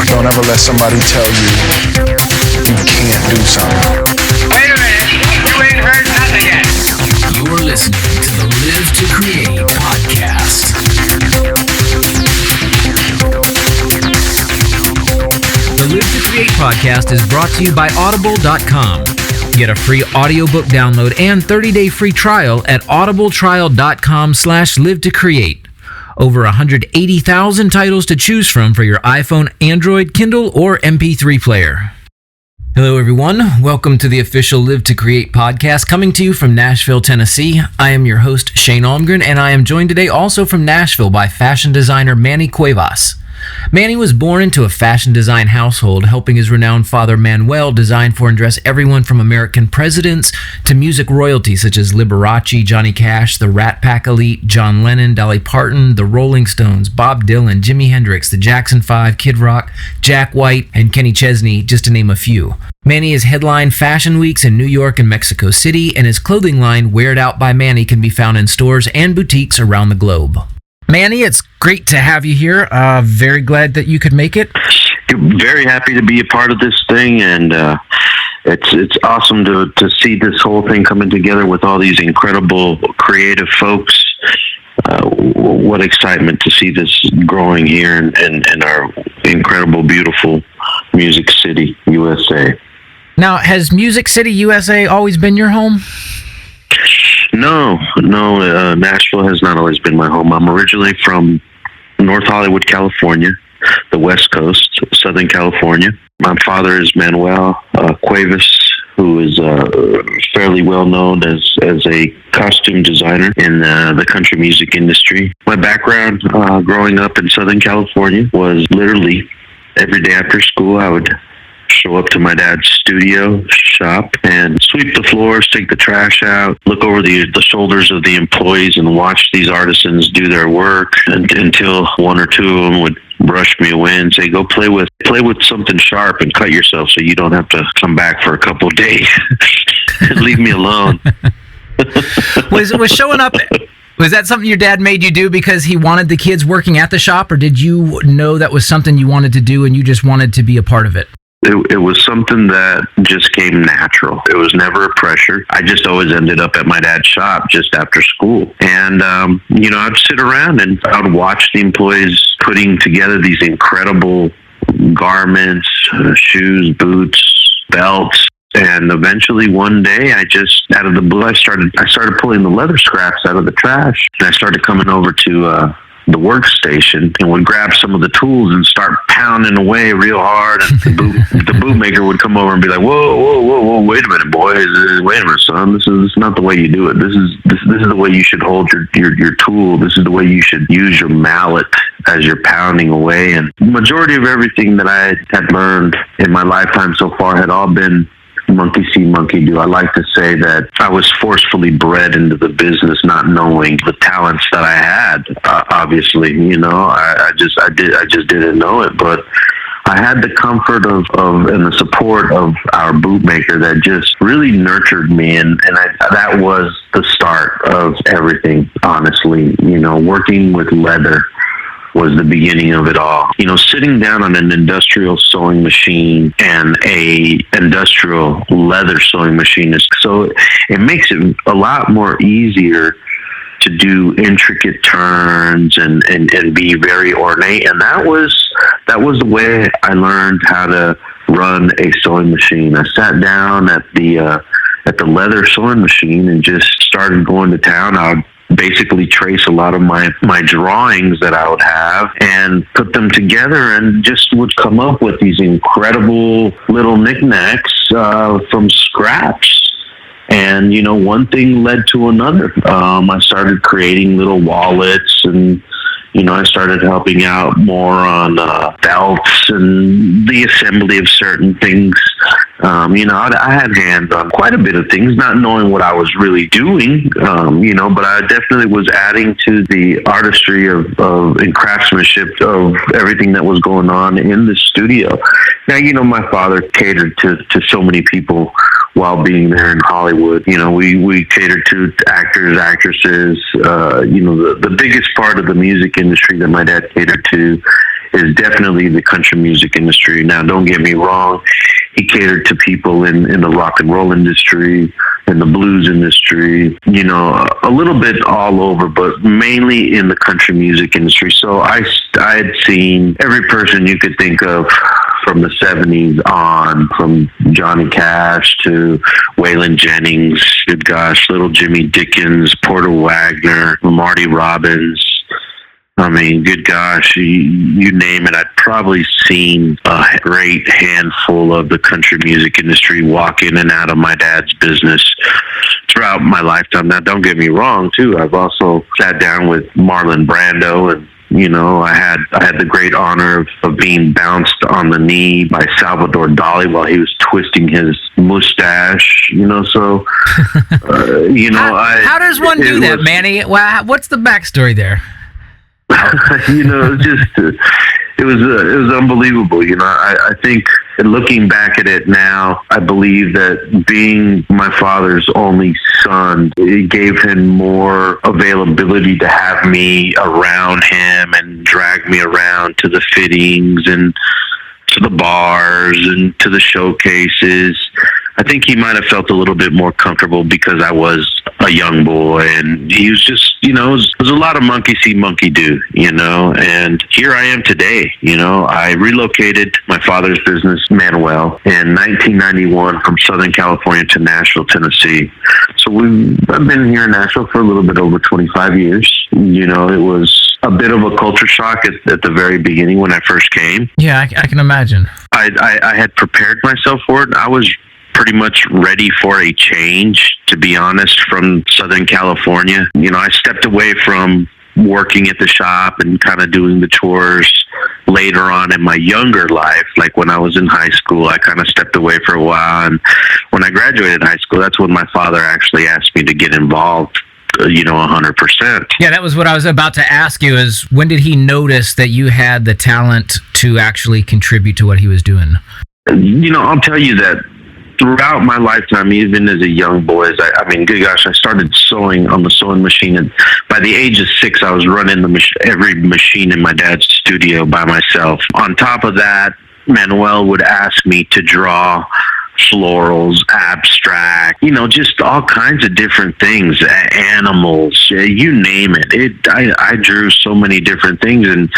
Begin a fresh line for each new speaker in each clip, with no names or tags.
Don't ever let somebody tell you you can't do something.
Wait a minute, you ain't heard nothing yet.
You're listening to the Live to Create podcast. The Live to Create podcast is brought to you by Audible.com. Get a free audiobook download and 30-day free trial at audibletrial.com/live-to-create. Over 180,000 titles to choose from for your iPhone, Android, Kindle, or MP3 player. Hello, everyone. Welcome to the official Live to Create podcast, coming to you from Nashville, Tennessee. I am your host, Shane Almgren, and I am joined today also from Nashville by fashion designer Manny Cuevas. Manny was born into a fashion design household, helping his renowned father Manuel design for and dress everyone from American presidents to music royalty such as Liberace, Johhny Cash, the Rat Pack Elite, John Lennon, Dolly Parton, the Rolling Stones, Bob Dylan, Jimi Hendrix, the Jackson 5, Kid Rock, Jack White, and Kenny Chesney, just to name a few. Manny has headlined fashion weeks in New York and Mexico City, and his clothing line, Wear It Out by Manny, can be found in stores and boutiques around the globe. Manny, it's great to have you here. Very glad that you could make it.
Very happy to be a part of this thing, and it's awesome to see this whole thing coming together with all these incredible creative folks. What excitement to see this growing here in our incredible, beautiful Music City, USA.
Now, has Music City, USA always been your home?
No, Nashville has not always been my home. I'm originally from North Hollywood, California, the West Coast, Southern California. My father is Manuel Cuevas, who is fairly well known as a costume designer in the country music industry. My background growing up in Southern California was literally every day after school, I would show up to my dad's studio shop and sweep the floors, take the trash out, look over the shoulders of the employees and watch these artisans do their work until one or two of them would brush me away and say, go play with something sharp and cut yourself so you don't have to come back for a couple of days. Leave me alone.
Was showing up... Was that something your dad made you do because he wanted the kids working at the shop, or did you know that was something you wanted to do and you just wanted to be a part of it?
It was something that just came natural. It was never a pressure. I just always ended up at my dad's shop just after school. And, I'd sit around and I'd watch the employees putting together these incredible garments, shoes, boots, belts. And eventually one day I just, out of the blue, I started pulling the leather scraps out of the trash. And I started coming over to the workstation and would grab some of the tools and start pounding away real hard. And the bootmaker would come over and be like, whoa, wait a minute, boy. Wait a minute, son. This is not the way you do it. This is the way you should hold your tool. This is the way you should use your mallet as you're pounding away. And the majority of everything that I had learned in my lifetime so far had all been monkey see, monkey do. I like to say that I was forcefully bred into the business, not knowing the talents that I had. Obviously, I just didn't know it. But I had the comfort of and the support of our bootmaker that just really nurtured me, and that was the start of everything. Honestly, working with leather was the beginning of it all. Sitting down on an industrial sewing machine and a industrial leather sewing machine it makes it a lot more easier to do intricate turns and be very ornate. And that was the way I learned how to run a sewing machine. I sat down at the leather sewing machine and just started going to town. I would basically trace a lot of my drawings that I would have and put them together and just would come up with these incredible little knickknacks from scraps. And, one thing led to another. I started creating little wallets and, I started helping out more on belts and the assembly of certain things. I had hands on quite a bit of things, not knowing what I was really doing, but I definitely was adding to the artistry and craftsmanship of everything that was going on in the studio. Now, my father catered to so many people while being there in Hollywood. We catered to actors, actresses. The biggest part of the music industry that my dad catered to is definitely the country music industry. Now, don't get me wrong. He catered to people in the rock and roll industry, in the blues industry, you know, a little bit all over, but mainly in the country music industry. So I had seen every person you could think of from the 70s on, from Johhny Cash to Waylon Jennings, good gosh, little Jimmy Dickens, Porter Wagoner, Marty Robbins. I mean, good gosh, you name it. I'd probably seen a great handful of the country music industry walk in and out of my dad's business throughout my lifetime. Now, don't get me wrong, too. I've also sat down with Marlon Brando, and you know, I had the great honor of being bounced on the knee by Salvador Dali while he was twisting his mustache. You know, so you know,
how does one do that, Manny? Well, what's the backstory there?
You know, it was unbelievable. You know, I think looking back at it now, I believe that being my father's only son, it gave him more availability to have me around him and drag me around to the fittings and to the bars and to the showcases. I think he might have felt a little bit more comfortable because I was a young boy, and he was just, you know, it was a lot of monkey see, monkey do, you know, and here I am today. You know, I relocated my father's business, Manuel, in 1991 from Southern California to Nashville, Tennessee. So I've been here in Nashville for a little bit over 25 years. You know, it was a bit of a culture shock at the very beginning when I first came.
Yeah, I can imagine.
I had prepared myself for it. I was pretty much ready for a change, to be honest, from Southern California. You know, I stepped away from working at the shop and kind of doing the tours later on in my younger life. Like when I was in high school, I kind of stepped away for a while. And when I graduated high school, that's when my father actually asked me to get involved, you know, 100%.
Yeah, that was what I was about to ask you, is when did he notice that you had the talent to actually contribute to what he was doing?
You know, I'll tell you that throughout my lifetime, even as a young boy, I mean, good gosh, I started sewing on the sewing machine. And by the age of 6, I was running every machine in my dad's studio by myself. On top of that, Manuel would ask me to draw florals, abstract, you know, just all kinds of different things, animals, you name it. I drew so many different things. And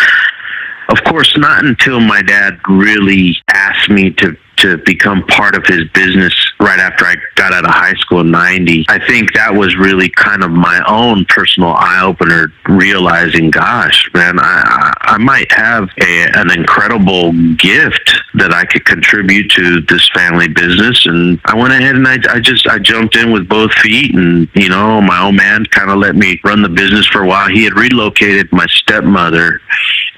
of course, not until my dad really asked me to become part of his business right after I got out of high school in 90. I think that was really kind of my own personal eye-opener, realizing, gosh, man, I might have an incredible gift that I could contribute to this family business. And I went ahead and I jumped in with both feet, and, you know, my old man kind of let me run the business for a while. He had relocated my stepmother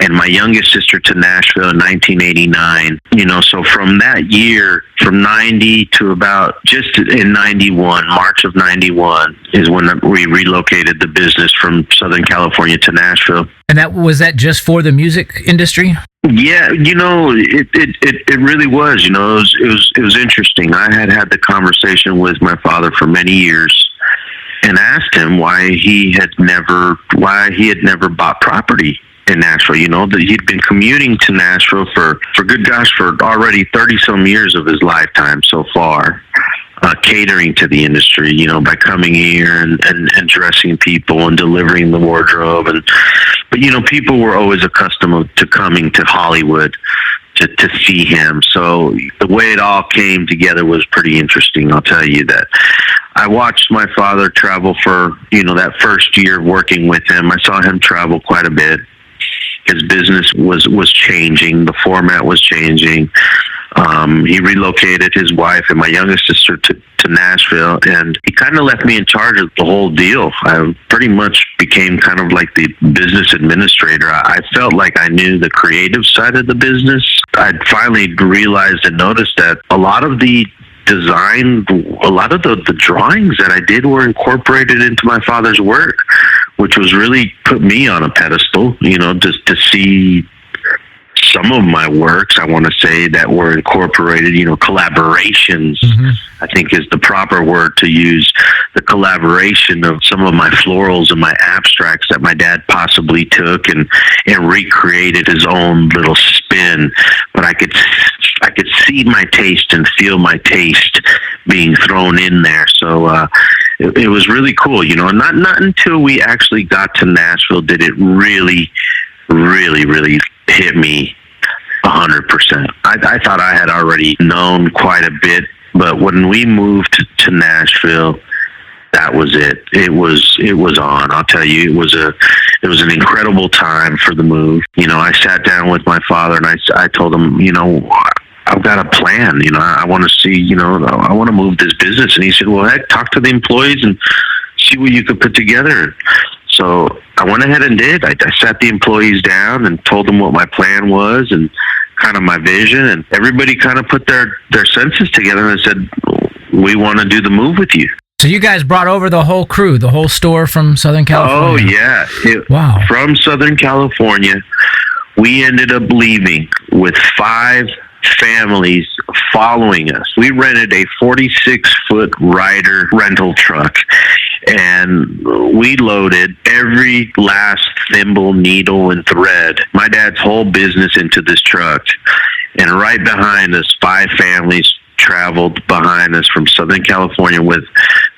and my youngest sister to Nashville in 1989. You know, so from that year, from 90 to about just in 91, March of 91, is when we relocated the business from Southern California to Nashville.
And was that just for the music industry?
Yeah, you know, it really was. You know, it was interesting. I had the conversation with my father for many years and asked him why he had never bought property in Nashville. You know, that he'd been commuting to Nashville for good gosh, for already 30-some years of his lifetime so far, catering to the industry, you know, by coming here and dressing people and delivering the wardrobe. But, you know, people were always accustomed to coming to Hollywood to see him. So the way it all came together was pretty interesting, I'll tell you that. I watched my father travel for, you know, that first year working with him. I saw him travel quite a bit. His business was changing. The format was changing. He relocated his wife and my youngest sister to Nashville, and he kind of left me in charge of the whole deal. I pretty much became kind of like the business administrator. I felt like I knew the creative side of the business. I'd finally realized and noticed that a lot of the design, a lot of the drawings that I did were incorporated into my father's work, which was really put me on a pedestal, you know, to see some of my works, I want to say, that were incorporated, collaborations, I think is the proper word to use. The collaboration of some of my florals and my abstracts that my dad possibly took and recreated his own little spin. But I could see my taste and feel my taste being thrown in there. So it was really cool, not until we actually got to Nashville did it really, really, really hit me 100%. I thought I had already known quite a bit, but when we moved to Nashville, that was it. It was on. I'll tell you, it was an incredible time for the move. I sat down with my father and I told him, I've got a plan. I want to see, I want to move this business. And he said, well, heck, talk to the employees and see what you could put together. So I went ahead and did. I sat the employees down and told them what my plan was and kind of my vision. And everybody kind of put their senses together and said, we want to do the move with you.
So you guys brought over the whole crew, the whole store from Southern California?
Oh, yeah.
Wow. From
Southern California, we ended up leaving with 5 families following us. We rented a 46-foot Ryder rental truck, and we loaded every last thimble, needle, and thread, my dad's whole business, into this truck. And right behind us, 5 families traveled behind us from Southern California with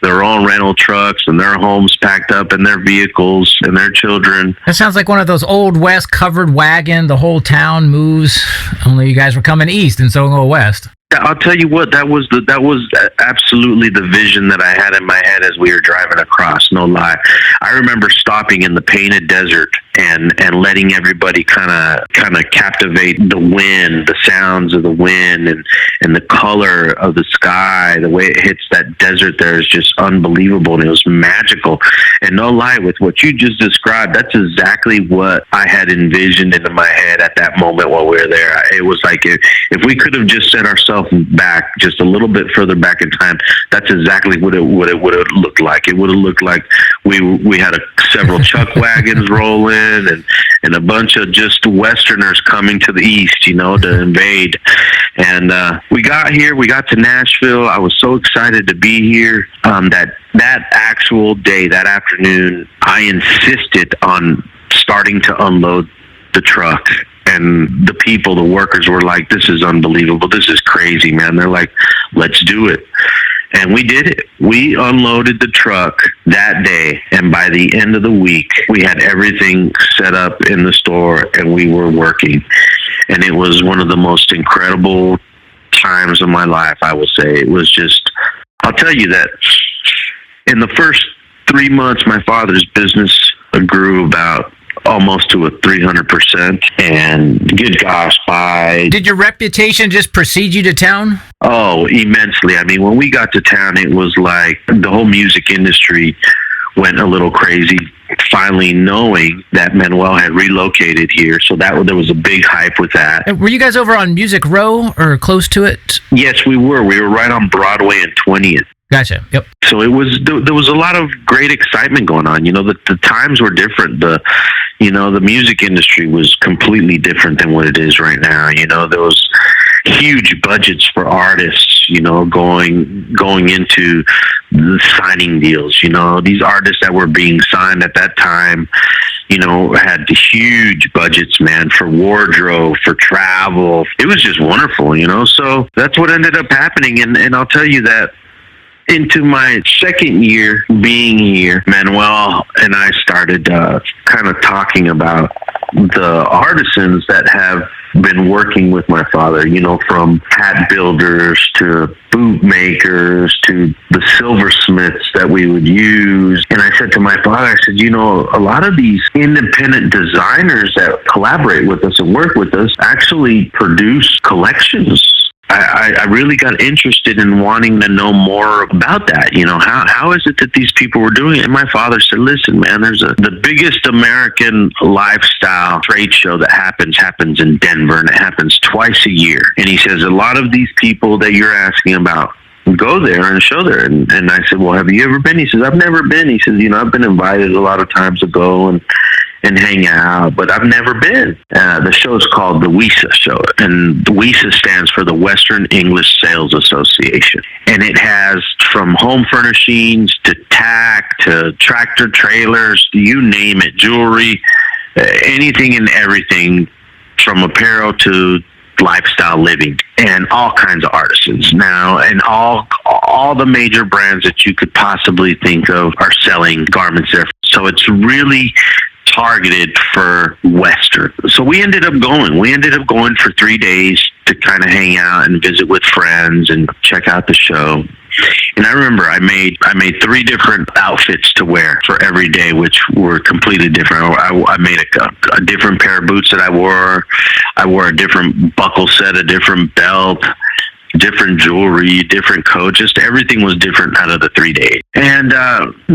their own rental trucks and their homes packed up and their vehicles and their children.
That sounds like one of those old West covered wagon. The whole town moves. Only you guys were coming east and so go west.
I'll tell you what, that was absolutely the vision that I had in my head as we were driving across, no lie. I remember stopping in the painted desert and letting everybody kind of captivate the wind, the sounds of the wind and the color of the sky, the way it hits that desert there is just unbelievable, and it was magical. And no lie, with what you just described, that's exactly what I had envisioned into my head at that moment while we were there. It was like if we could have just set ourselves back just a little bit further back in time, that's exactly what it would have looked like. It would have looked like we had several chuck wagons rolling and a bunch of just Westerners coming to the east, to invade. And we got here, we got to Nashville. I was so excited to be here. That actual day, that afternoon, I insisted on starting to unload the truck. And the people, the workers were like, this is unbelievable. This is crazy, man. They're like, let's do it. And we did it. We unloaded the truck that day. And by the end of the week, we had everything set up in the store and we were working. And it was one of the most incredible times of my life, I will say. It was just, I'll tell you that in the first 3 months, my father's business grew about almost to a 300%. And good gosh, did
your reputation just precede you to town?
Oh, immensely. I mean, when we got to town, it was like the whole music industry went a little crazy, finally knowing that Manuel had relocated here. So there was a big hype with that.
Were you guys over on Music Row or close to it?
Yes, we were. We were right on Broadway and 20th.
Gotcha. Yep.
So there was a lot of great excitement going on. The times were different. The music industry was completely different than what it is right now. There was huge budgets for artists, going into the signing deals. These artists that were being signed at that time, had huge budgets, man, for wardrobe, for travel. It was just wonderful, So that's what ended up happening. And I'll tell you that into my second year being here, Manuel and I started kind of talking about the artisans that have been working with my father, from hat builders to boot makers to the silversmiths that we would use. And I said to my father, I said, a lot of these independent designers that collaborate with us and work with us actually produce collections. I really got interested in wanting to know more about that. How is it that these people were doing it? And my father said, listen, man, the biggest American lifestyle trade show that happens in Denver, and it happens twice a year. And he says, a lot of these people that you're asking about go there and show there. And I said, well, have you ever been? He says, I've never been. He says, I've been invited a lot of times to go. and hang out, but I've never been. The show is called the WESA show, and the WESA stands for the Western English Sales Association. And it has from home furnishings to tack to tractor trailers, you name it, jewelry, anything and everything from apparel to lifestyle living, and all kinds of artisans now, and all the major brands that you could possibly think of are selling garments there. So it's really targeted for Western. So we ended up going for 3 days to kind of hang out and visit with friends and check out the show. And I remember I made 3 different outfits to wear for every day, which were completely different. I made a different pair of boots that I wore. I wore a different buckle set, a different belt, different jewelry, different coat. Just everything was different out of the 3 days. And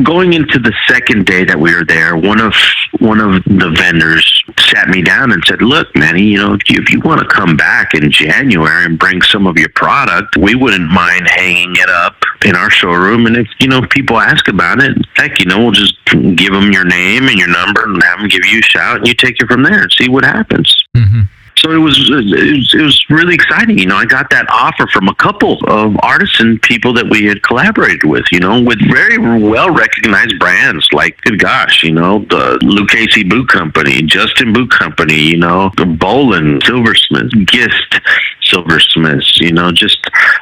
going into the second day that we were there, one of the vendors sat me down and said, "Look, Manny, if you want to come back in January and bring some of your product, we wouldn't mind hanging it up in our showroom. And if people ask about it, heck, we'll just give them your name and your number and have them give you a shout, and you take it from there and see what happens." Mm-hmm. So it was really exciting. I got that offer from a couple of artisan people that we had collaborated with, with very well recognized brands like, good gosh, the Lucchese Boot Company, Justin Boot Company, the Bolin Silversmiths, Gist Silversmiths, just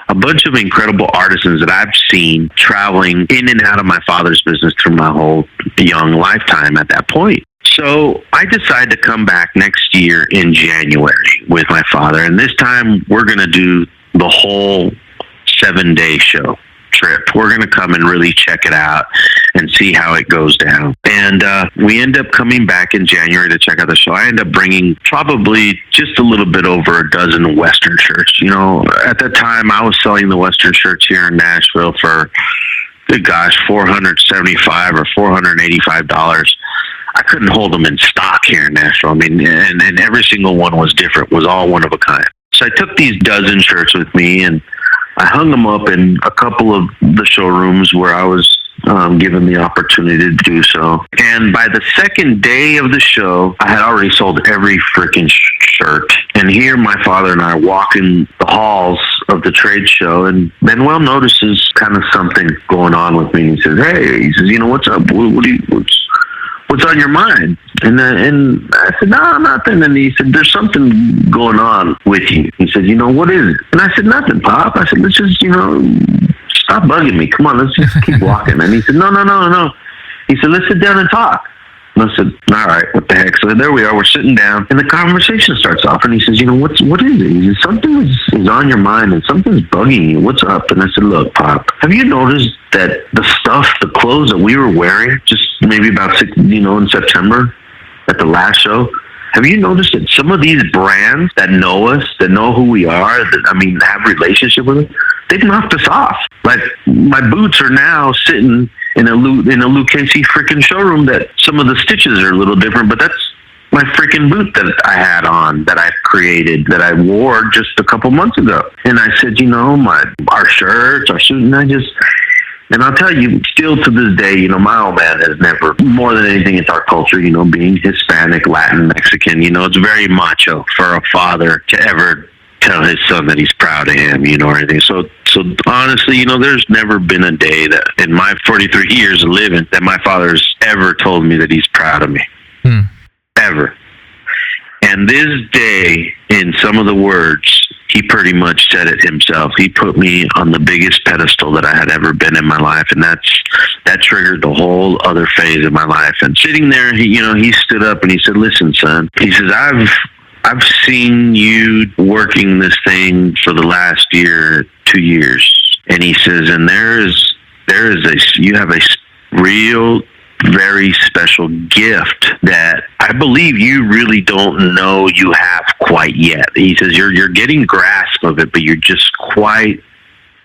a bunch of incredible artisans that I've seen traveling in and out of my father's business through my whole young lifetime at that point. So I decided to come back next year in January with my father. And this time we're going to do the whole 7-day show trip. We're going to come and really check it out and see how it goes down. And we end up coming back in January to check out the show. I end up bringing probably just a little bit over a dozen Western shirts. At that time I was selling the Western shirts here in Nashville for, good gosh, $475 or $485. I couldn't hold them in stock here in Nashville. I mean, and every single one was different, was all one of a kind. So I took these dozen shirts with me and I hung them up in a couple of the showrooms where I was given the opportunity to do so. And by the second day of the show, I had already sold every freaking shirt. And here my father and I are walking the halls of the trade show, and Manuel notices kind of something going on with me. He says, "Hey," he says, "what's up? What's on your mind?" And I said, "No, nothing." And he said, "There's something going on with you." He said, "What is it?" And I said, "Nothing, Pop." I said, "Let's just, stop bugging me. Come on, let's just keep walking." And he said, No. He said, "Let's sit down and talk." And I said, "All right, what the heck?" So there we are, we're sitting down, and the conversation starts off, and he says, "What is it?" He says, "Something is on your mind, and something's bugging you. What's up?" And I said, "Look, Pop, have you noticed that the clothes that we were wearing just maybe about in September at the last show, have you noticed that some of these brands that know us, that know who we are, have a relationship with us, they've knocked us off. Like, my boots are now sitting in a Lucchese freaking showroom that some of the stitches are a little different, but that's my freaking boot that I had on, that I created, that I wore just a couple months ago." And I said, our shirts, our suit, and I'll tell you, still to this day, my old man has never, more than anything, it's our culture, being Hispanic, Latin, Mexican, it's very macho for a father to ever tell his son that he's proud of him, or anything. So honestly, there's never been a day that in my 43 years of living that my father's ever told me that he's proud of me. Ever. And this day, in some of the words, he pretty much said it himself. He put me on the biggest pedestal that I had ever been in my life, and that triggered the whole other phase of my life. And sitting there, he stood up and he said, "Listen, son," he says, I've seen you working this thing for the last 2 years. And he says, and you have a real, very special gift that I believe you really don't know you have quite yet. He says, you're getting grasp of it, but you're just quite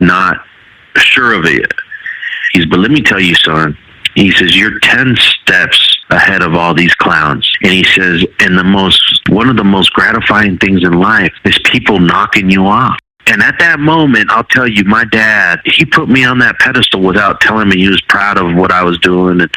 not sure of it. He says, but let me tell you, son, he says, you're 10 steps ahead of all these clowns. And he says, and one of the most gratifying things in life is people knocking you off. And at that moment, I'll tell you, my dad, he put me on that pedestal without telling me he was proud of what I was doing and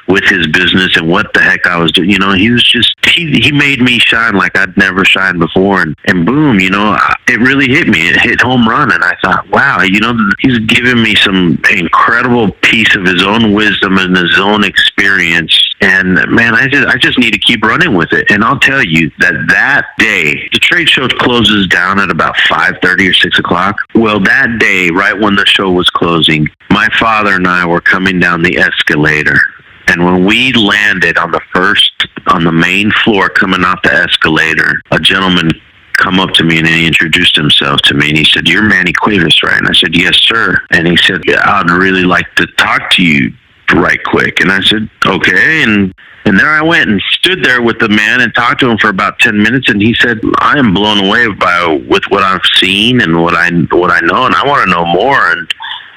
with his business and what the heck I was doing. He was just, he made me shine like I'd never shined before. And boom, it really hit me. It hit home run. And I thought, wow, he's given me some incredible piece of his own wisdom and his own experience. And man, I just need to keep running with it. And I'll tell you that day, the trade show closes down at about 5:30 or 6 o'clock. Well, that day, right when the show was closing, my father and I were coming down the escalator. And when we landed on the main floor coming off the escalator, a gentleman come up to me and he introduced himself to me and he said, "You're Manny Cuevas, right?" And I said, "Yes, sir." And he said, "I'd really like to talk to you right quick." And I said, "Okay." And there I went and stood there with the man and talked to him for about 10 minutes. And he said, "I am blown away with what I've seen and what I know, and I want to know more, and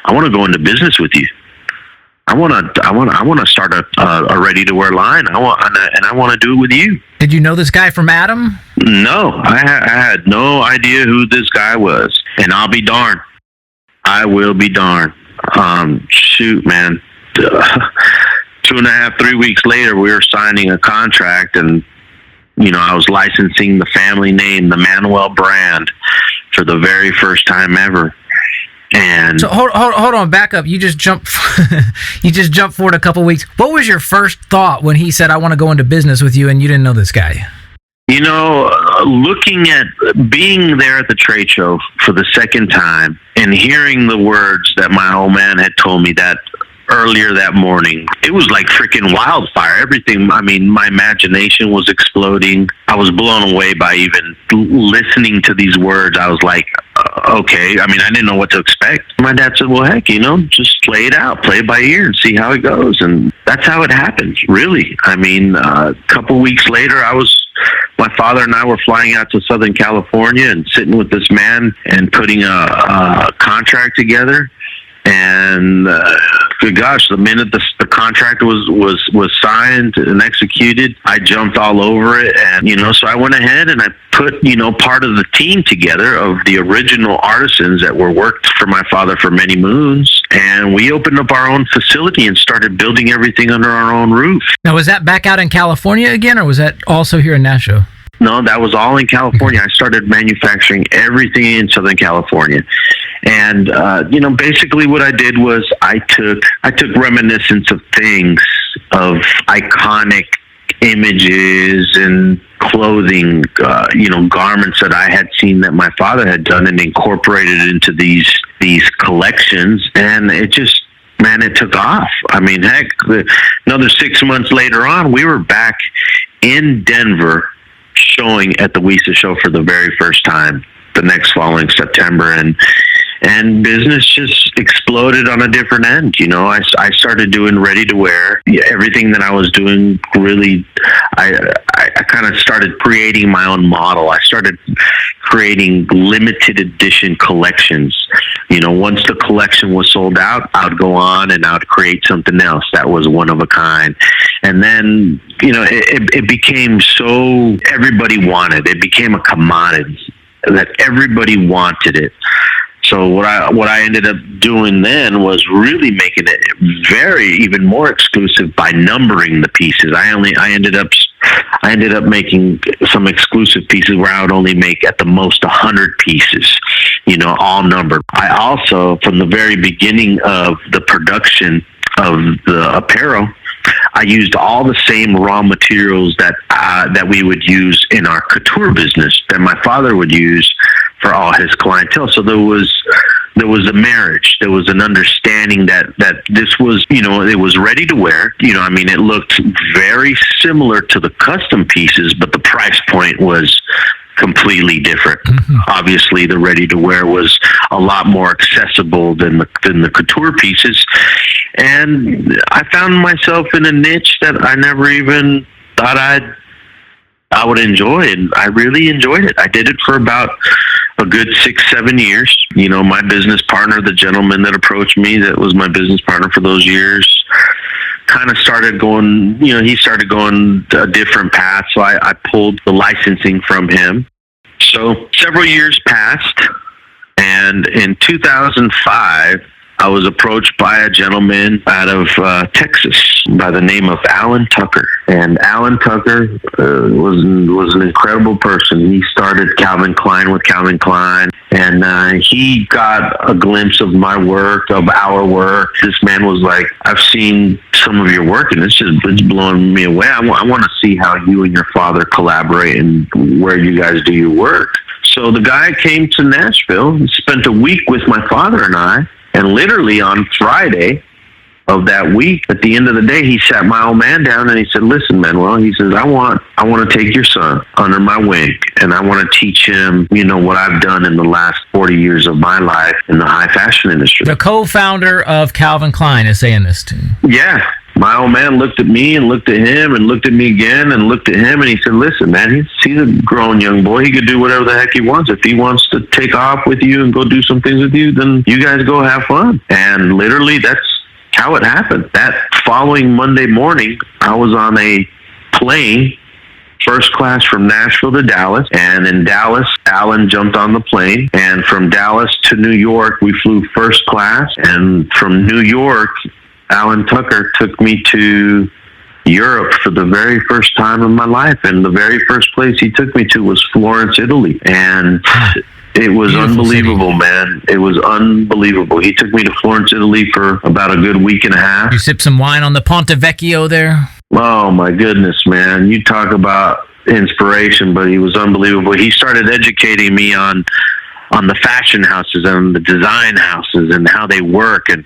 I want to go into business with you. I want to start a ready-to-wear line. I want to do it with you."
Did you know this guy from Adam?
No, I had no idea who this guy was, and I'll be darned. I will be darned. Shoot, man. 2.5, 3 weeks later, we were signing a contract, and I was licensing the family name, the Manuel brand, for the very first time ever. And
so hold on, back up. You just jumped forward a couple weeks. What was your first thought when he said, "I want to go into business with you," and you didn't know this guy?
Looking at being there at the trade show for the second time and hearing the words that my old man had told me that earlier that morning, it was like freaking wildfire. Everything, my imagination was exploding. I was blown away by even listening to these words. I was like, okay. I didn't know what to expect. My dad said, "Well, heck, just play it out, play it by ear and see how it goes." And that's how it happened, really. A couple weeks later, my father and I were flying out to Southern California and sitting with this man and putting a contract together. And good gosh, the minute the contract was signed and executed, I jumped all over it. And so I went ahead and I put part of the team together of the original artisans that worked for my father for many moons, and we opened up our own facility and started building everything under our own roof.
Now, was that back out in California again, or was that also here in Nashville?
No, that was all in California. I started manufacturing everything in Southern California. And, basically what I did was I took reminiscence of things, of iconic images and clothing, garments that I had seen that my father had done and incorporated into these collections. And it just, man, it took off. Heck, another 6 months later on, we were back in Denver showing at the WISA show for the very first time the next following September, and business just exploded on a different end. I started doing ready to wear. Everything that I was doing, really, I kind of started creating my own model. I started creating limited edition collections. Once the collection was sold out, I'd go on and I'd create something else that was one of a kind. And then, it became so everybody wanted. It became a commodity that everybody wanted it. So what I ended up doing then was really making it even more exclusive by numbering the pieces. I ended up making some exclusive pieces where I would only make at the most 100 pieces, all numbered. I also, from the very beginning of the production of the apparel, I used all the same raw materials that we would use in our couture business that my father would use for all his clientele. So there was a marriage. There was an understanding that this was, it was ready to wear. It looked very similar to the custom pieces, but the price point was completely different. Mm-hmm. Obviously, the ready to wear was a lot more accessible than the couture pieces. And I found myself in a niche that I never even thought I would enjoy, and I really enjoyed it. I did it for about a good 6-7 years. My business partner, the gentleman that approached me, that was my business partner for those years, kind of started going, he started going a different path. So I pulled the licensing from him. So several years passed, and in 2005, I was approached by a gentleman out of Texas by the name of Alan Tucker. And Alan Tucker was an incredible person. He started Calvin Klein with Calvin Klein. And he got a glimpse of my work, of our work. This man was like, I've seen some of your work, and it's blowing me away. I want to see how you and your father collaborate and where you guys do your work. So the guy came to Nashville and spent a week with my father and I. And literally on Friday of that week, at the end of the day, he sat my old man down and he said, listen, Manuel, he says, I want to take your son under my wing, and I want to teach him, what I've done in the last 40 years of my life in the high fashion industry.
The co-founder of Calvin Klein is saying this to you.
Yeah. My old man looked at me and looked at him and looked at me again and looked at him, and he said, listen, man, he's a grown young boy. He could do whatever the heck he wants. If he wants to take off with you and go do some things with you, then you guys go have fun. And literally, that's how it happened. That following Monday morning, I was on a plane, first class from Nashville to Dallas. And in Dallas, Alan jumped on the plane. And from Dallas to New York, we flew first class. And from New York, Alan Tucker took me to Europe for the very first time in my life. And the very first place he took me to was Florence, Italy. And it was unbelievable, city. Man. It was unbelievable. He took me to Florence, Italy for about a good week and a half.
You sipped some wine on the Ponte Vecchio there?
Oh, my goodness, man. You talk about inspiration, but he was unbelievable. He started educating me on the fashion houses and the design houses and how they work. And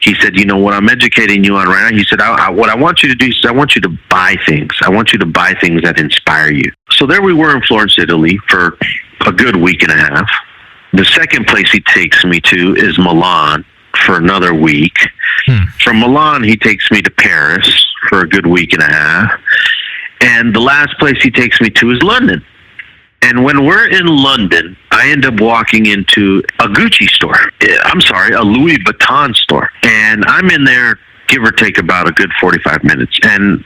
he said, what I'm educating you on right now, he said, what I want you to do is I want you to buy things. I want you to buy things that inspire you. So there we were in Florence, Italy for a good week and a half. The second place he takes me to is Milan for another week. From Milan, he takes me to Paris for a good week and a half. And the last place he takes me to is London. And when we're in London, I end up walking into a Gucci store. A Louis Vuitton store. And I'm in there, give or take about a good 45 minutes. And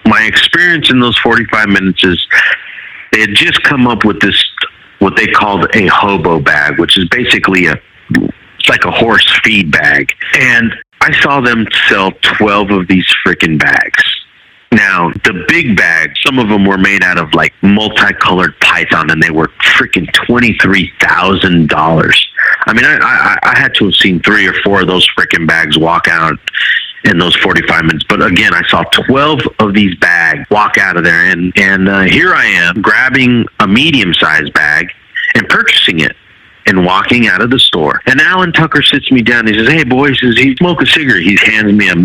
my experience in those 45 minutes is they had just come up with this, what they called a hobo bag, which is basically it's like a horse feed bag. And I saw them sell 12 of these freaking bags. Now, the big bags, some of them were made out of like multicolored python, and they were freaking $23,000. I mean, I had to have seen 3 or 4 of those freaking bags walk out in those 45 minutes. But again, I saw 12 of these bags walk out of there, and here I am grabbing a medium-sized bag and purchasing it and walking out of the store. And Alan Tucker sits me down. He says, hey, boy, he says, he smoke a cigarette. He hands me a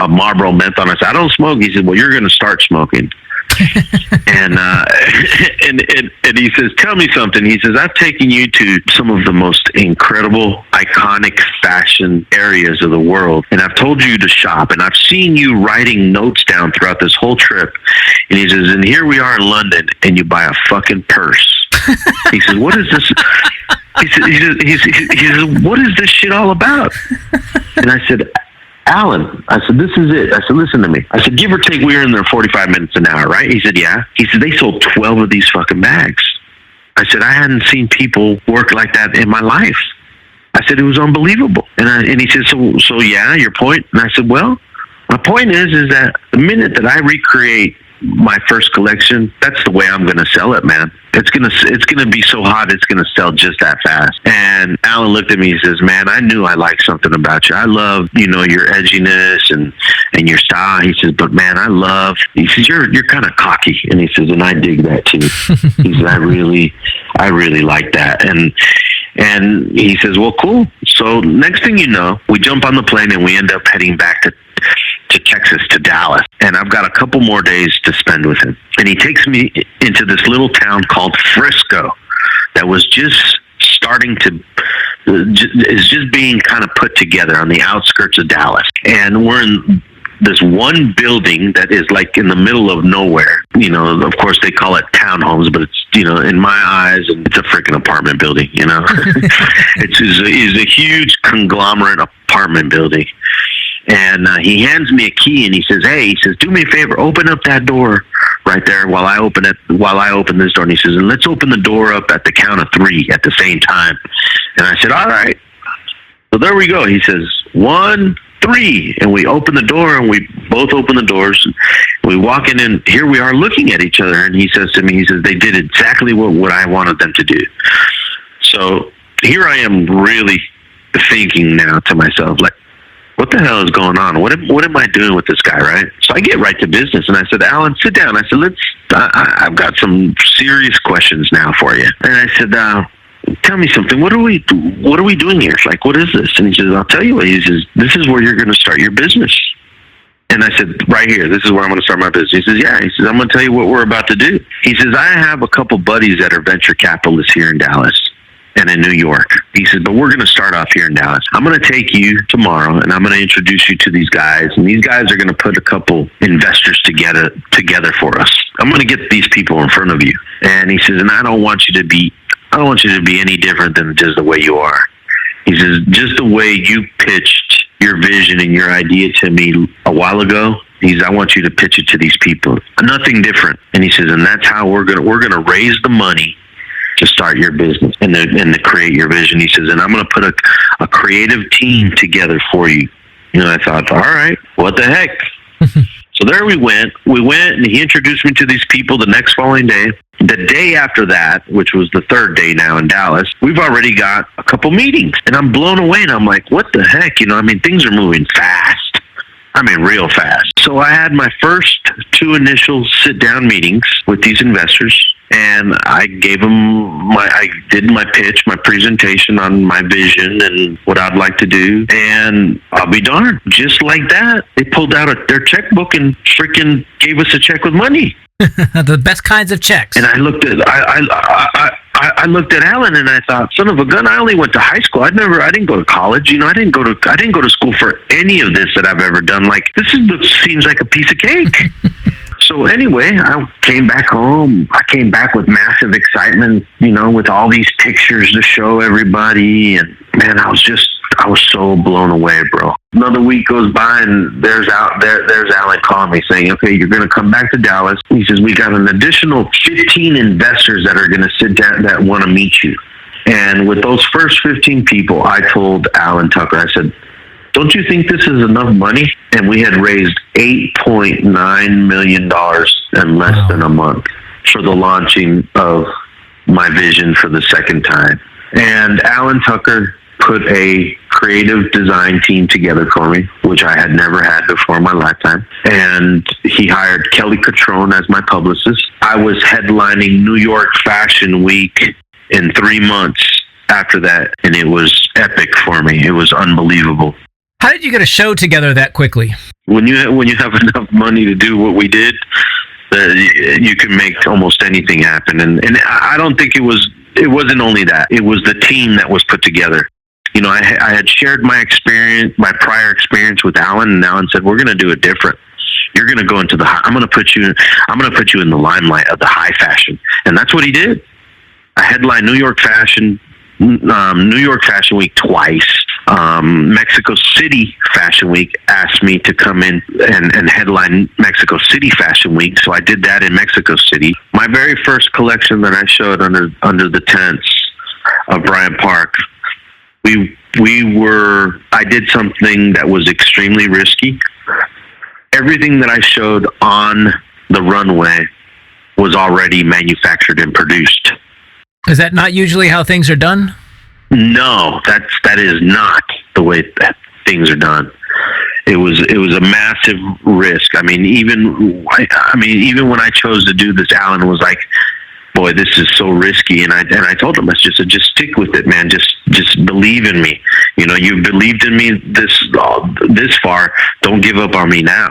Marlboro menthol. I said, I don't smoke. He said, well, you're going to start smoking. and he says, tell me something. He says, I've taken you to some of the most incredible, iconic fashion areas of the world, and I've told you to shop, and I've seen you writing notes down throughout this whole trip. And he says, and here we are in London, and you buy a fucking purse. He says, what is this? He says, what is this shit all about? And I said, Alan, I said, this is it. I said, listen to me. I said, give or take, we were in there 45 minutes an hour, right? He said, yeah. He said, they sold 12 of these fucking bags. I said, I hadn't seen people work like that in my life. I said, it was unbelievable. And he said, so yeah, your point? And I said, well, my point is that the minute that I recreate my first collection, that's the way I'm going to sell it, man. It's gonna be so hot, it's gonna sell just that fast. And Alan looked at me, he says, man, I knew I liked something about you. I love, your edginess and your style. He says, but man, he says, you're kind of cocky. And he says, and I dig that too. He says, I really like that. And he says, well, cool. So next thing you know, we jump on the plane and we end up heading back to Texas, to Dallas. And I've got a couple more days to spend with him. And he takes me into this little town called Frisco that was just starting is just being kind of put together on the outskirts of Dallas. And we're in this one building that is like in the middle of nowhere. Of course they call it townhomes, but it's, in my eyes, it's a freaking apartment building, It's a huge conglomerate apartment building. And he hands me a key and he says, hey, do me a favor, open up that door right there while I open this door. And he says, and let's open the door up at the count of 3 at the same time. And I said, all right. So there we go. He says, 1, 3. And we open the door, and we both open the doors. And we walk in, and here we are looking at each other. And he says to me, they did exactly what I wanted them to do. So here I am really thinking now to myself, like, what the hell is going on? What am I doing with this guy, right? So I get right to business, and I said, Alan, sit down. I said, I've got some serious questions now for you. And I said, tell me something. What are we doing here? Like, what is this? And he says, I'll tell you what. He says, this is where you're going to start your business. And I said, right here, this is where I'm going to start my business. He says, yeah. He says, I'm going to tell you what we're about to do. He says, I have a couple buddies that are venture capitalists here in Dallas and in New York. He says, but we're going to start off here in Dallas. I'm going to take you tomorrow, and I'm going to introduce you to these guys, and these guys are going to put a couple investors together for us. I'm going to get these people in front of you. And he says, and I don't want you to be any different than just the way you are. He says, just the way you pitched your vision and your idea to me a while ago, he says, I want you to pitch it to these people. Nothing different. And he says, and that's how we're gonna raise the money to start your business and to create your vision. He says, and I'm going to put a creative team together for you. I thought, all right, what the heck? So there we went, and he introduced me to these people the next following day. The day after that, which was the third day now in Dallas, we've already got a couple meetings, and I'm blown away, and I'm like, what the heck? Things are moving fast. Real fast. So I had my first 2 initial sit-down meetings with these investors, and I gave them I did my pitch, my presentation on my vision and what I'd like to do, and I'll be darned, just like that, they pulled out their checkbook and freaking gave us a check with money.
The best kinds of checks.
And I looked at I looked at Alan, and I thought, son of a gun, I only went to high school. I didn't go to college. I didn't go to school for any of this that I've ever done. Like, seems like a piece of cake. So anyway, I came back home. I came back with massive excitement, with all these pictures to show everybody. And man, I was so blown away, bro. Another week goes by, and there's Alan calling me saying, okay, you're going to come back to Dallas. He says, we got an additional 15 investors that are going to sit down that want to meet you. And with those first 15 people, I told Alan Tucker, I said, don't you think this is enough money? And we had raised $8.9 million in less than a month for the launching of my vision for the second time. And Alan Tucker put a creative design team together for me, which I had never had before in my lifetime. And he hired Kelly Catrone as my publicist. I was headlining New York Fashion Week in 3 months after that, and it was epic for me. It was unbelievable.
How did you get a show together that quickly?
When you have enough money to do what we did, you can make almost anything happen. And I don't think it wasn't only that. It was the team that was put together. I had shared my prior experience with Alan, and Alan said, we're going to do it different. You're going to go into I'm going to put you in the limelight of the high fashion. And that's what he did. I headlined New York Fashion Week twice. Mexico City Fashion Week asked me to come in and headline Mexico City Fashion Week, so I did that in Mexico City. My very first collection that I showed under the tents of Bryant Park, I did something that was extremely risky. Everything that I showed on the runway was already manufactured and produced.
Is that not usually how things are done?
No, that is not the way that things are done. It was a massive risk. Even when I chose to do this, Alan was like, boy, this is so risky. And I told him, I said, just stick with it, man. Just believe in me. You've believed in me this far. Don't give up on me now.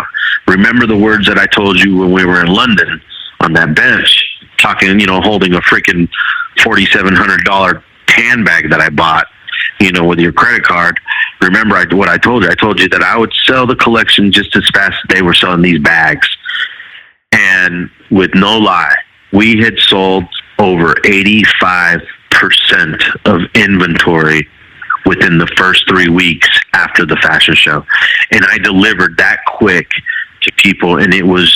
Remember the words that I told you when we were in London on that bench, talking, holding a freaking $4,700 handbag that I bought, with your credit card. Remember what I told you? I told you that I would sell the collection just as fast as they were selling these bags. And with no lie, we had sold over 85% of inventory within the first 3 weeks after the fashion show. And I delivered that quick to people, and it was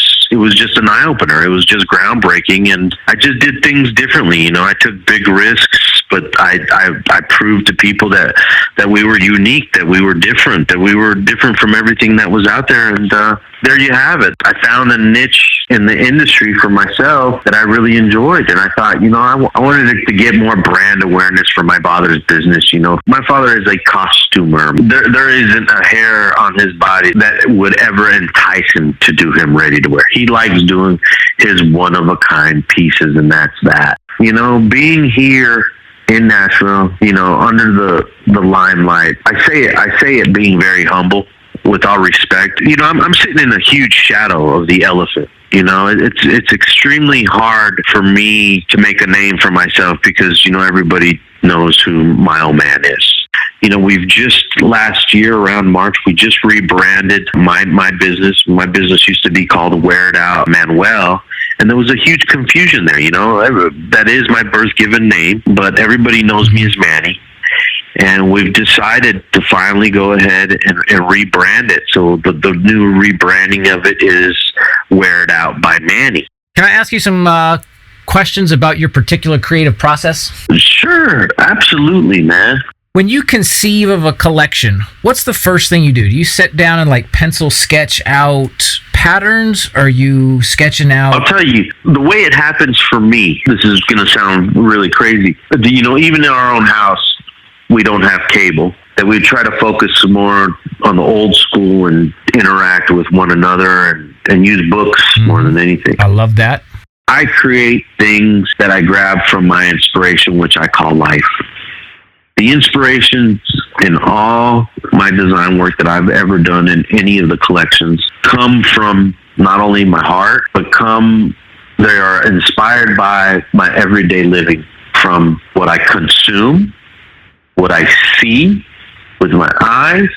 just an eye-opener. It was just groundbreaking, and I just did things differently. I took big risks. but I proved to people that we were unique, that we were different from everything that was out there. And there you have it. I found a niche in the industry for myself that I really enjoyed. And I thought, I wanted to get more brand awareness for my father's business. My father is a costumer. There isn't a hair on his body that would ever entice him to do him ready to wear. He likes doing his one-of-a-kind pieces, and that's that. Being here in Nashville, under the limelight, I say it being very humble, with all respect. I'm sitting in a huge shadow of the elephant. It's extremely hard for me to make a name for myself because, everybody knows who my old man is. We've just last year around March, we just rebranded my business. My business used to be called Wear It Out Manuel. And there was a huge confusion there, that is my birth given name, but everybody knows me as Manny. And we've decided to finally go ahead and rebrand it. So the new rebranding of it is Wear It Out by Manny.
Can I ask you some questions about your particular creative process?
Sure, absolutely, man.
When you conceive of a collection, what's the first thing you do? Do you sit down and pencil sketch out patterns? Are you sketching out?
I'll tell you, the way it happens for me, this is going to sound really crazy. Even in our own house, we don't have cable. That we try to focus more on the old school and interact with one another and use books more than anything.
I love that.
I create things that I grab from my inspiration, which I call life. The inspirations in all my design work that I've ever done in any of the collections come from not only my heart, but they are inspired by my everyday living, from what I consume, what I see with my eyes,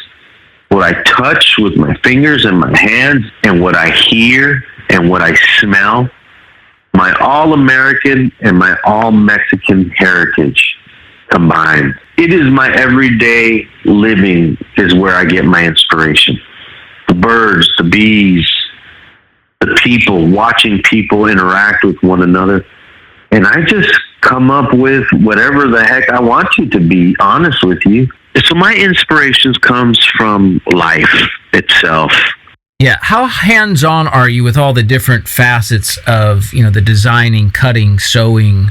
what I touch with my fingers and my hands, and what I hear and what I smell. My all-American and my all-Mexican heritage combined. It is my everyday living is where I get my inspiration. The birds, the bees, the people, watching people interact with one another. And I just come up with whatever the heck I want you to be, honest with you. So my inspirations comes from life itself.
Yeah. How hands-on are you with all the different facets of, the designing, cutting, sewing?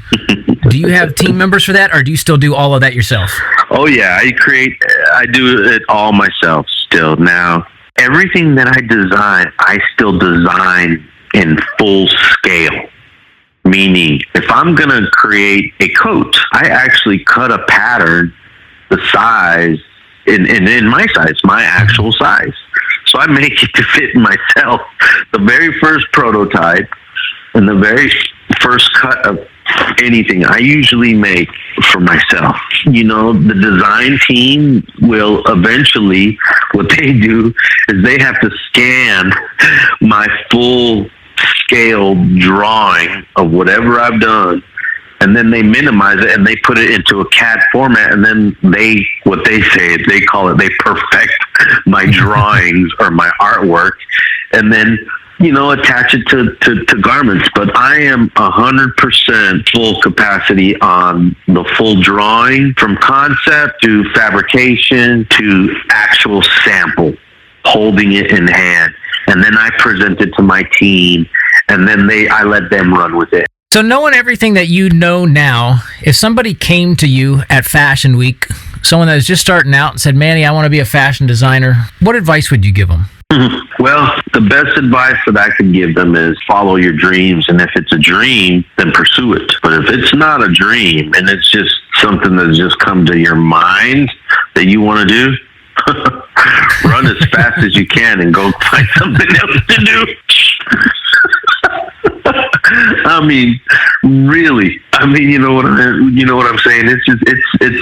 Do you have team members for that, or do you still do all of that yourself?
Oh, yeah. I do it all myself still. Now, everything that I design, I still design in full scale. Meaning, if I'm going to create a coat, I actually cut a pattern the size, in my size, my actual size. So I make it to fit myself. The very first prototype and the very first cut of anything I usually make for myself. The design team will eventually, what they do is they have to scan my full scale drawing of whatever I've done, and then they minimize it and they put it into a CAD format, and then they perfect my drawings or my artwork, and then attach it to garments. But I am 100% full capacity on the full drawing, from concept to fabrication to actual sample, holding it in hand. And then I present it to my team, and then I let them run with it.
So knowing everything that you know now, if somebody came to you at Fashion Week, someone that was just starting out and said, Manny, I want to be a fashion designer, what advice would you give them?
Well, the best advice that I could give them is follow your dreams. And if it's a dream, then pursue it. But if it's not a dream and it's just something that's just come to your mind that you want to do, run as fast as you can and go find something else to do. I mean, really. You know what I'm saying? This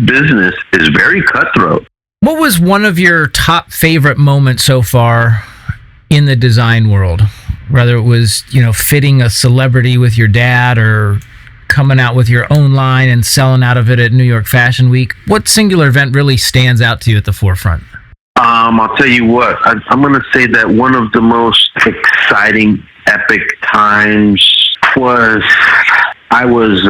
business is very cutthroat.
What was one of your top favorite moments so far in the design world? Whether it was, fitting a celebrity with your dad or coming out with your own line and selling out of it at New York Fashion Week. What singular event really stands out to you at the forefront?
I'll tell you what. I'm going to say that one of the most exciting, epic times was I was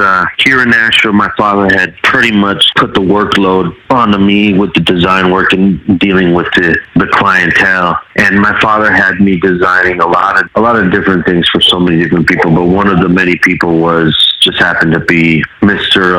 here in Nashville. My father had pretty much put the workload onto me with the design work and dealing with the clientele. And my father had me designing a lot of different things for so many different people. But one of the many people just happened to be Mr.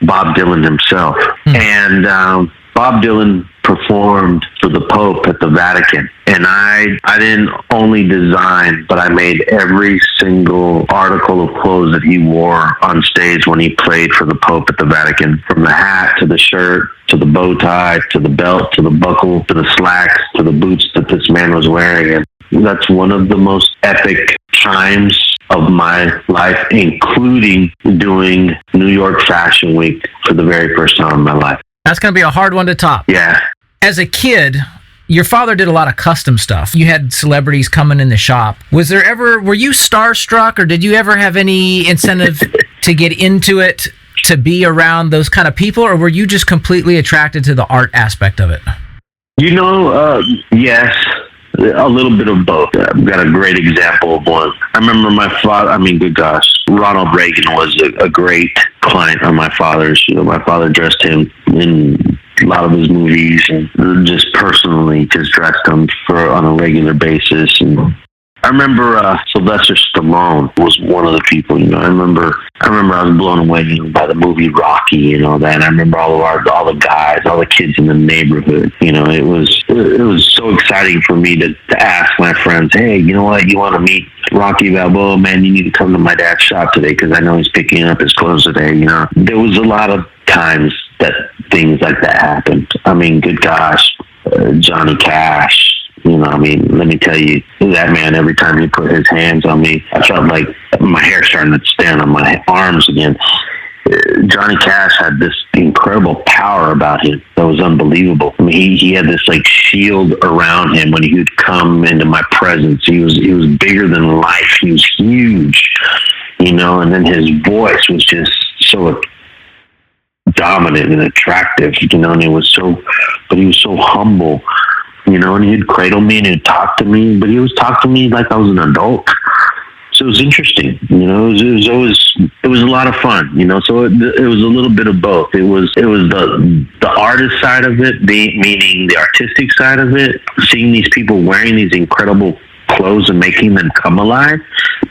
Bob Dylan himself. And Bob Dylan performed for the Pope at the Vatican. And I didn't only design, but I made every single article of clothes that he wore on stage when he played for the Pope at the Vatican. From the hat to the shirt, to the bow tie, to the belt, to the buckle, to the slacks, to the boots that this man was wearing. And that's one of the most epic times of my life, including doing New York Fashion Week for the very first time in my life.
That's going to be a hard one to top.
Yeah.
As a kid, your father did a lot of custom stuff. You had celebrities coming in the shop. Were you starstruck, or did you ever have any incentive to get into it, to be around those kind of people, or were you just completely attracted to the art aspect of it?
Yes. A little bit of both. I've got a great example of one. I remember my father, good gosh, Ronald Reagan was a great client of my father's. My father dressed him in a lot of his movies and just personally just dressed him on a regular basis. And I remember Sylvester Stallone was one of the people. I remember I was blown away by the movie Rocky and all that. And I remember all the guys, all the kids in the neighborhood. It was so exciting for me to ask my friends, hey, you know what? You want to meet Rocky Balboa? Man, you need to come to my dad's shop today because I know he's picking up his clothes today. There was a lot of times that things like that happened. Good gosh, Johhny Cash. Let me tell you, that man, every time he put his hands on me, I felt like my hair starting to stand on my arms again. Johhny Cash had this incredible power about him that was unbelievable. He had this shield around him when he would come into my presence. He was bigger than life. He was huge, and then his voice was just so dominant and attractive, and he was so humble. And he'd cradle me and he'd talk to me, but he was talking to me like I was an adult. So it was interesting, it was a lot of fun, so it was a little bit of both. It was the artist side of it, meaning the artistic side of it, seeing these people wearing these incredible clothes and making them come alive.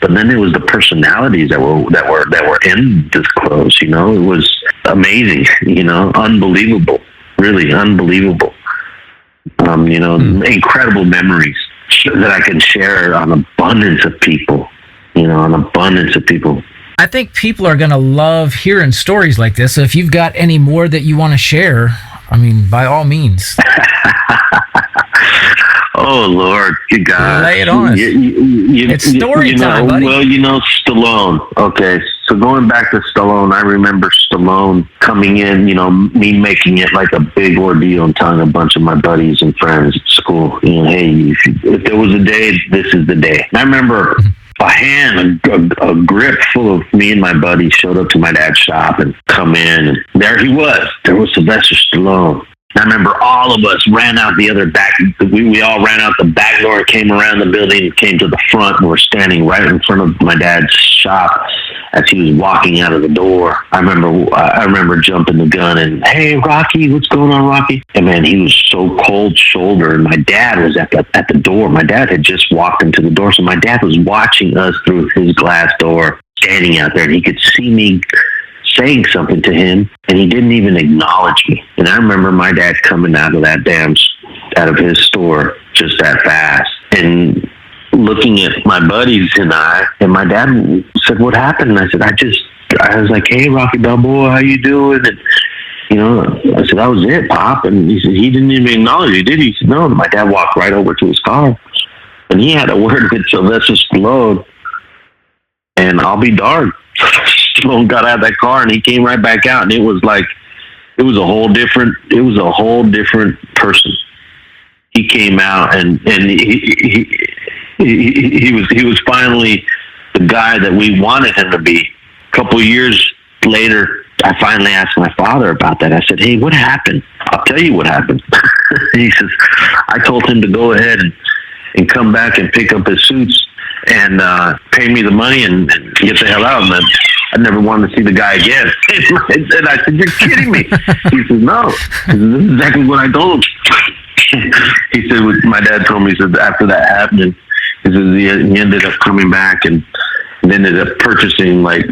But then it was the personalities that were in this clothes, it was amazing, unbelievable, really unbelievable. Incredible memories that I can share on abundance of people,
I think people are going to love hearing stories like this. So if you've got any more that you want to share, by all means.
Oh, Lord, good God.
Lay it on us. It's story time, buddy.
Well, Stallone. Okay, so going back to Stallone, I remember Stallone coming in, me making it like a big ordeal and telling a bunch of my buddies and friends at school, hey, if there was a day, this is the day. And I remember a grip full of me and my buddies showed up to my dad's shop and come in, and there he was. There was Sylvester Stallone. I remember all of us ran out the other back. We all ran out the back door, came around the building, and came to the front, and we're standing right in front of my dad's shop as he was walking out of the door. I remember jumping the gun and, hey, Rocky, what's going on, Rocky? And man, he was so cold-shouldered. And my dad was at the door. My dad had just walked into the door, so my dad was watching us through his glass door, standing out there, and he could see me saying something to him, and he didn't even acknowledge me. And I remember my dad coming out of his store just that fast, and looking at my buddies and my dad said, what happened? And I said, I was like, hey, Rocky Balboa, how you doing? And, I said, that was it, Pop. And he said, he didn't even acknowledge you, did he? He said, no. And my dad walked right over to his car, and he had a word with Sylvester Stallone, and I'll be darned. Stallone got out of that car and he came right back out, and it was a whole different person. He came out and he was finally the guy that we wanted him to be. A couple years later, I finally asked my father about that. I said, hey, what happened? I'll tell you what happened. He says, I told him to go ahead and come back and pick up his suits and pay me the money and get the hell out. And then I never wanted to see the guy again. And I said, you're kidding me. He said, no. This is exactly what I told him. He said, my dad told me, he said, after that happened, he said he ended up coming back and ended up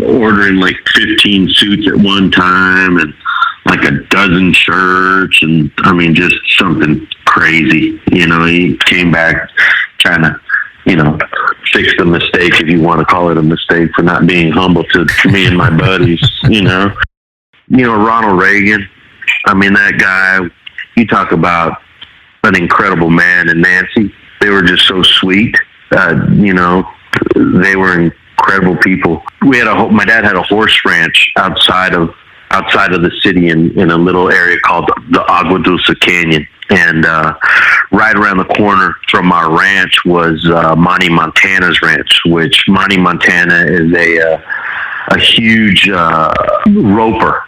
ordering 15 suits at one time and like a dozen shirts, and I mean, just something crazy. He came back trying to, fix the mistake, if you want to call it a mistake, for not being humble to me and my buddies. Ronald Reagan. I mean, that guy. You talk about an incredible man, and Nancy. They were just so sweet. They were incredible people. My dad had a horse ranch outside of the city in a little area called the Agua Dulce Canyon. And right around the corner from our ranch was Manny Montana's ranch, which Manny Montana is a huge roper,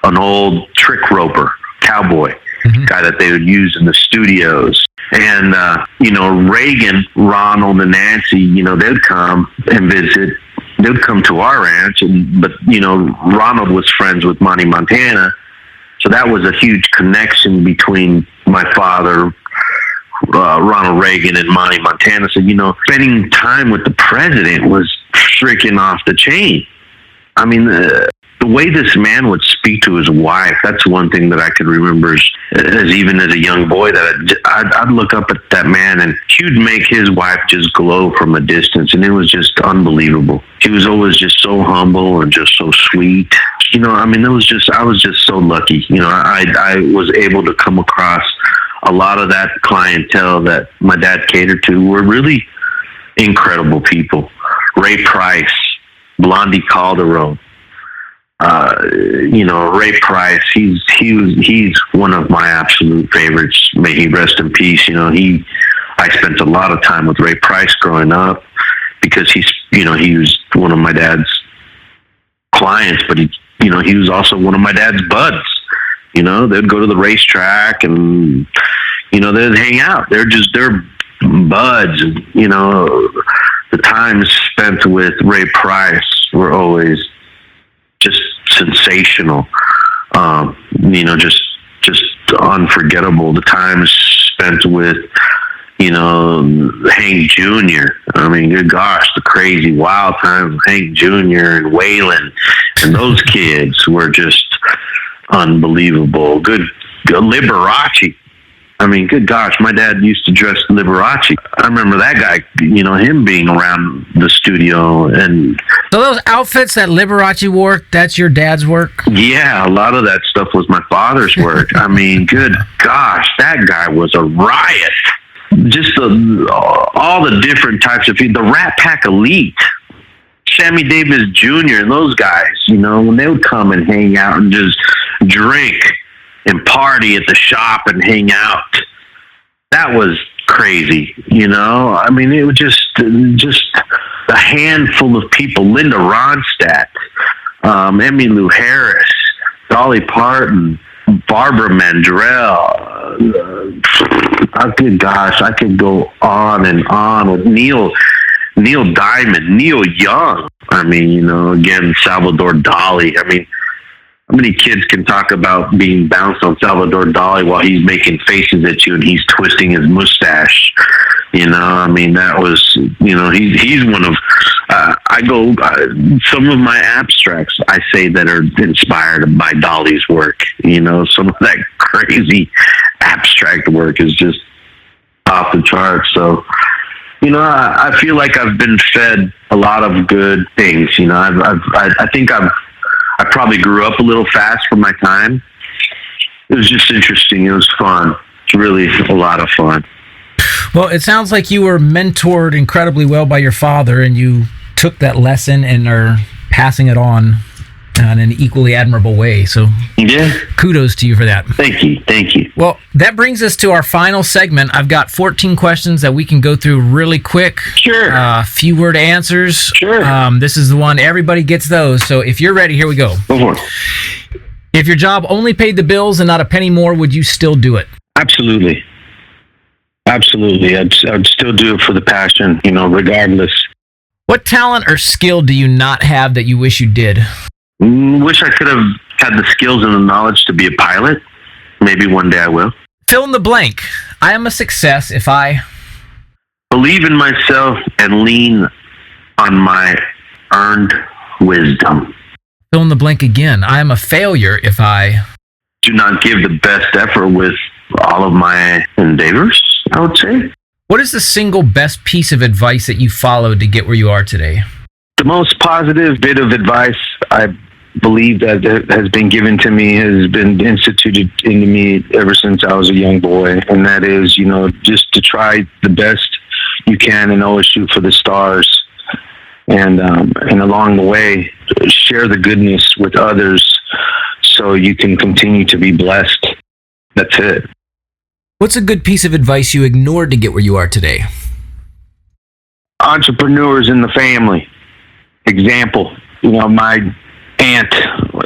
an old trick roper, cowboy, guy that they would use in the studios. And, Reagan, Ronald, and Nancy, they'd come and visit. They'd come to our ranch, but Ronald was friends with Manny Montana, so that was a huge connection between my father, Ronald Reagan, and Manny Montana. So spending time with the president was freaking off the chain. I mean, the way this man would speak to his wife, that's one thing that I could remember even as a young boy, that I'd look up at that man and he would make his wife just glow from a distance, and it was just unbelievable. He was always just so humble and just so sweet. I was just so lucky. I was able to come across a lot of that clientele that my dad catered to were really incredible people. Ray Price, Blondie Calderon, Ray Price, he's one of my absolute favorites. May he rest in peace. I spent a lot of time with Ray Price growing up because he was one of my dad's clients, but he was also one of my dad's buds. They'd go to the racetrack and, they'd hang out. They're buds. The times spent with Ray Price were always just sensational, just unforgettable. The times spent with, Hank Jr. I mean, good gosh, the crazy wild times of Hank Jr. and Waylon and those kids were just unbelievable. Good Liberace. I mean, good gosh, my dad used to dress Liberace. I remember that guy, him being around the studio. And
so those outfits that Liberace wore, that's your dad's work?
Yeah, a lot of that stuff was my father's work. I mean, good gosh, that guy was a riot. Just all the different types of people. The Rat Pack Elite, Sammy Davis Jr. and those guys, when they would come and hang out and just drink and party at the shop and hang out, that was crazy. I mean, it was just a handful of people. Linda Ronstadt, Emmylou Harris, Dolly Parton, Barbara Mandrell. Good gosh, I could go on and on with Neil Diamond, Neil Young. I mean, again, Salvador Dali. I mean, how many kids can talk about being bounced on Salvador Dali while he's making faces at you and he's twisting his mustache? I mean, that was, he's one of, some of my abstracts, I say, that are inspired by Dali's work. Some of that crazy abstract work is just off the charts. So, I feel like I've been fed a lot of good things. I think I probably grew up a little fast for my time. It was just interesting. It was fun. It's really a lot of fun.
Well, it sounds like you were mentored incredibly well by your father, and you took that lesson and are passing it on in an equally admirable way. So
yeah,
kudos to you for that.
Thank you.
Well, that brings us to our final segment. I've got 14 questions that we can go through really quick.
Sure.
Few word answers.
Sure.
This is the one, everybody gets those. So if you're ready, here we go.
Go for it.
If your job only paid the bills and not a penny more, would you still do it?
Absolutely. I'd still do it for the passion, regardless.
What talent or skill do you not have that you wish you did?
Wish I could have had the skills and the knowledge to be a pilot. Maybe one day I will.
Fill in the blank. I am a success if I
believe in myself and lean on my earned wisdom.
Fill in the blank again. I am a failure if I
do not give the best effort with all of my endeavors, I would say.
What is the single best piece of advice that you followed to get where you are today?
The most positive bit of advice I believe that has been given to me has been instituted into me ever since I was a young boy. And that is, just to try the best you can and always shoot for the stars. And along the way, share the goodness with others so you can continue to be blessed. That's it.
What's a good piece of advice you ignored to get where you are today?
Entrepreneurs in the family. Example, my aunt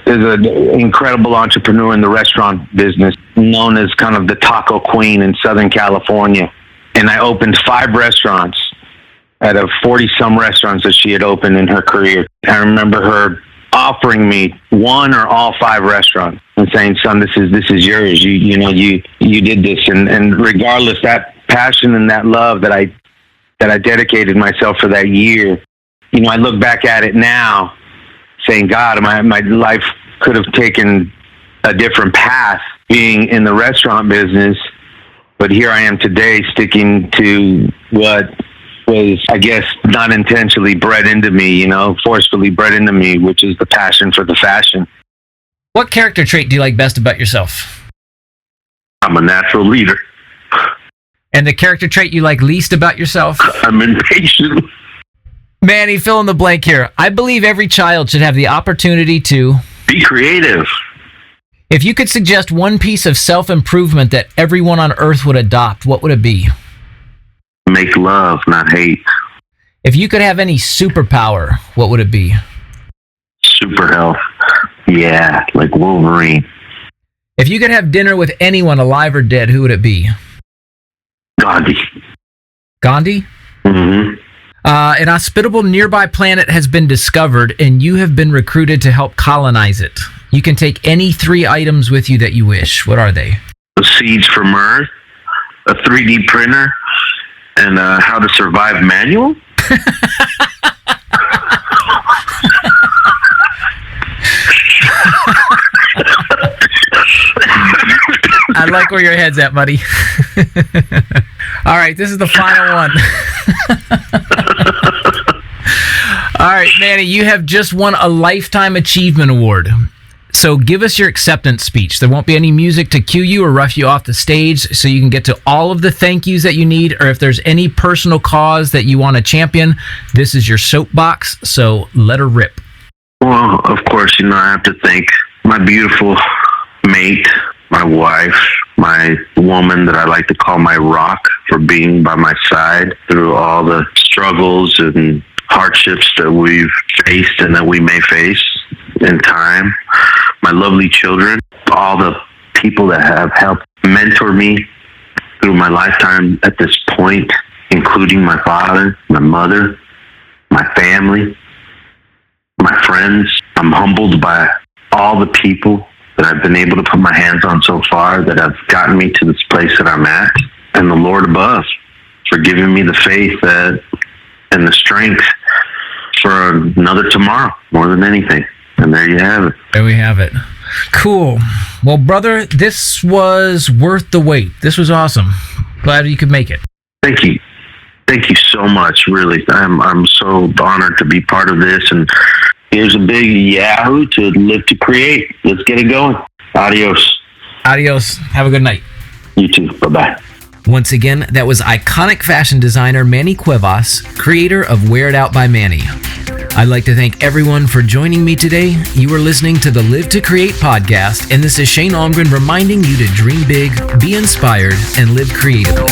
is an incredible entrepreneur in the restaurant business, known as kind of the taco queen in Southern California. And I opened 5 restaurants out of 40-some restaurants that she had opened in her career. I remember her offering me one or all 5 restaurants and saying, "Son, this is yours. You did this." And regardless, that passion and that love that I dedicated myself for that year, I look back at it now saying, God, my life could have taken a different path being in the restaurant business, but here I am today sticking to what was, I guess, not intentionally bred into me, forcefully bred into me, which is the passion for the fashion.
What character trait do you like best about yourself?
I'm a natural leader.
And the character trait you like least about yourself?
I'm impatient.
Manny, fill in the blank here. I believe every child should have the opportunity to
be creative.
If you could suggest one piece of self-improvement that everyone on earth would adopt, what would it be?
Make love, not hate.
If you could have any superpower, what would it be?
Super health. Yeah, like Wolverine.
If you could have dinner with anyone alive or dead, who would it be?
Gandhi.
Gandhi?
Mm-hmm.
An hospitable nearby planet has been discovered, and you have been recruited to help colonize it. You can take any 3 items with you that you wish. What are they?
The seeds from Earth, a 3D printer, and How to Survive Manuel.
I like where your head's at, buddy. All right, this is the final one. All right, Manny, you have just won a Lifetime Achievement Award. So give us your acceptance speech. There won't be any music to cue you or rough you off the stage, so you can get to all of the thank yous that you need, or if there's any personal cause that you want to champion, this is your soapbox, so let her rip.
Well, of course, I have to thank my beautiful mate, my wife, my woman that I like to call my rock, for being by my side through all the struggles and hardships that we've faced and that we may face in time. My lovely children, all the people that have helped mentor me through my lifetime at this point, including my father, my mother, my family, my friends. I'm humbled by all the people that I've been able to put my hands on so far that have gotten me to this place that I'm at, and the Lord above for giving me the faith and the strength for another tomorrow, more than anything. And there you have it.
There we have it. Cool. Well, brother, this was worth the wait. This was awesome. Glad you could make it.
Thank you. Thank you so much, really. I'm so honored to be part of this, and here's a big yahoo to live to create. Let's get it going. Adios.
Adios. Have a good night.
You too. Bye-bye.
Once again, that was iconic fashion designer Manny Cuevas, creator of Wear It Out by Manny. I'd like to thank everyone for joining me today. You are listening to the Live to Create podcast, and this is Shane Almgren reminding you to dream big, be inspired, and live creatively.